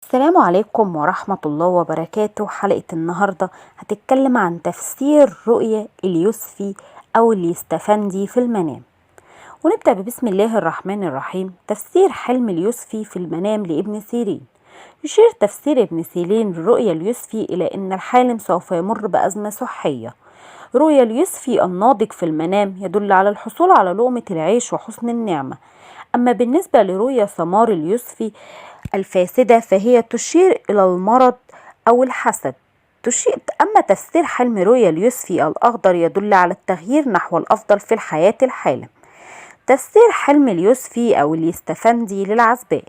السلام عليكم ورحمة الله وبركاته. حلقة النهاردة هتتكلم عن تفسير رؤية اليوسفي أو اليستفندي في المنام. ونبدأ بسم الله الرحمن الرحيم. تفسير حلم اليوسفي في المنام لابن سيرين. يشير تفسير ابن سيرين لرؤية اليوسفي إلى أن الحالم سوف يمر بأزمة صحية. رؤية اليوسفي الناضج في المنام يدل على الحصول على لقمة العيش وحسن النعمة. أما بالنسبة لرؤية سمار اليوسفي الفاسدة فهي تشير إلى المرض أو الحسد. أما تفسير حلم رؤيا اليوسفي الأخضر يدل على التغيير نحو الأفضل في الحياة الحالم. تفسير حلم اليوسفي أو اليستفندي للعزباء.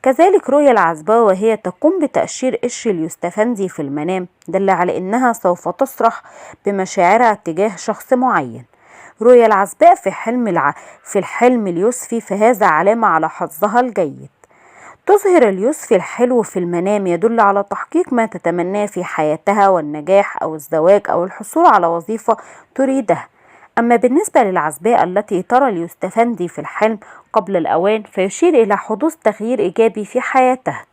كذلك رؤيا العزباء وهي تقوم بتأشير قشر اليستفندي في المنام دل على أنها سوف تصرح بمشاعرها تجاه شخص معين. رؤيا العزباء في الحلم اليوسفي فهذا علامة على حظها الجيد. تظهر اليوسفي الحلو في المنام يدل على تحقيق ما تتمناه في حياتها والنجاح أو الزواج أو الحصول على وظيفة تريدها. أما بالنسبة للعزباء التي ترى اليستفندي في الحلم قبل الأوان فيشير إلى حدوث تغيير إيجابي في حياتها.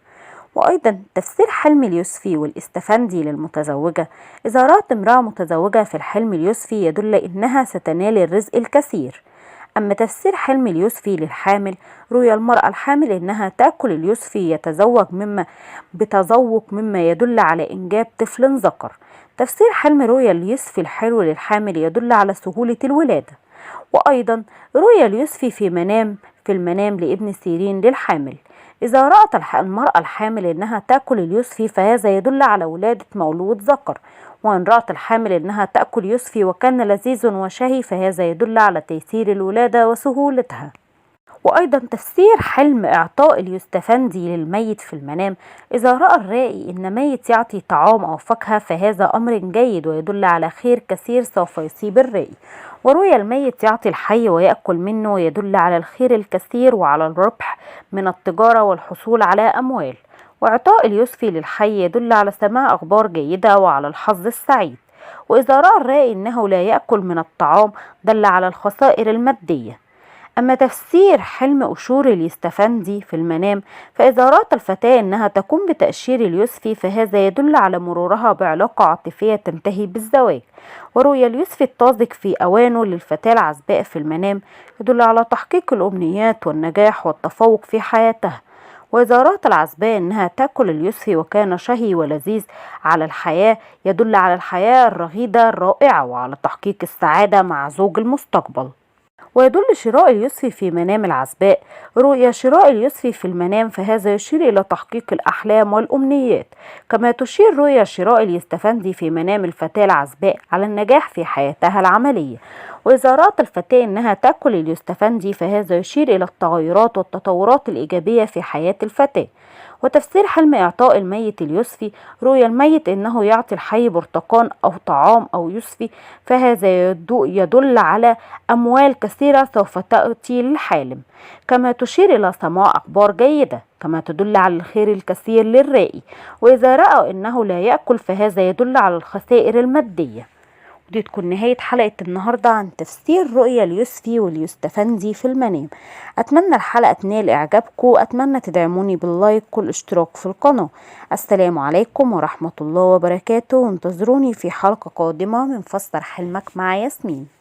وأيضا تفسير حلم اليوسفي والاستفندي للمتزوجة. إذا رأت امرأة متزوجة في الحلم اليوسفي يدل إنها ستنال الرزق الكثير. أما تفسير حلم اليوسفي للحامل. رؤيا المرأة الحامل إنها تأكل اليوسفي يتزوج بتذوق مما يدل على إنجاب طفل ذكر. تفسير حلم رؤيا اليوسفي الحلو للحامل يدل على سهولة الولادة. وأيضا رؤيا اليوسفي في المنام لابن سيرين للحامل. إذا رأت المرأة الحامل إنها تأكل اليوسفي فهذا يدل على ولادة مولود ذكر. وإن رأت الحامل إنها تأكل يوسفي وكان لذيذ وشهي فهذا يدل على تيسير الولادة وسهولتها. وأيضا تفسير حلم إعطاء اليستفندي للميت في المنام. إذا رأى الرائي إن ميت يعطي طعام أو فاكهة فهذا أمر جيد ويدل على خير كثير سوف يصيب الرائي. ورؤيا الميت يعطي الحي ويأكل منه يدل على الخير الكثير وعلى الربح من التجارة والحصول على أموال. وإعطاء اليوسفي للحي يدل على سماع أخبار جيدة وعلى الحظ السعيد. وإذا رأى الرائي إنه لا يأكل من الطعام دل على الخسائر المادية. أما تفسير حلم أشور اليستفندي في المنام فإذا رأت الفتاة أنها تقوم بتأشير اليوسفي فهذا يدل على مرورها بعلاقة عاطفية تنتهي بالزواج. ورؤيا اليوسفي الطازج في أوانه للفتاة العزباء في المنام يدل على تحقيق الأمنيات والنجاح والتفوق في حياتها. وإذا رأت العزباء أنها تأكل اليوسفي وكان شهي ولذيذ على الحياة يدل على الحياة الرغيدة الرائعة وعلى تحقيق السعادة مع زوج المستقبل. ويدل شراء اليوسفي في منام العزباء. رؤيا شراء اليوسفي في المنام فهذا يشير إلى تحقيق الأحلام والأمنيات. كما تشير رؤيا شراء اليستفندي في منام الفتاة العزباء على النجاح في حياتها العملية. وإذا رأت الفتاة أنها تأكل اليستفندي فهذا يشير إلى التغيرات والتطورات الإيجابية في حياة الفتاة. وتفسير حلم إعطاء الميت اليوسفي. رؤيا الميت أنه يعطي الحي برتقان أو طعام أو يوسفي فهذا يدل على أموال كثيرة سوف تأتي للحالم. كما تشير إلى سماع أخبار جيدة. كما تدل على الخير الكثير للرائي. وإذا رأى أنه لا يأكل فهذا يدل على الخسائر المادية. ودي تكون نهاية حلقة النهاردة عن تفسير رؤيا اليوسفي واليستفندي في المنام. أتمنى الحلقة تنال إعجابكم وأتمنى تدعموني باللايك والاشتراك في القناة. السلام عليكم ورحمة الله وبركاته. وانتظروني في حلقة قادمة من فسر حلمك مع ياسمين.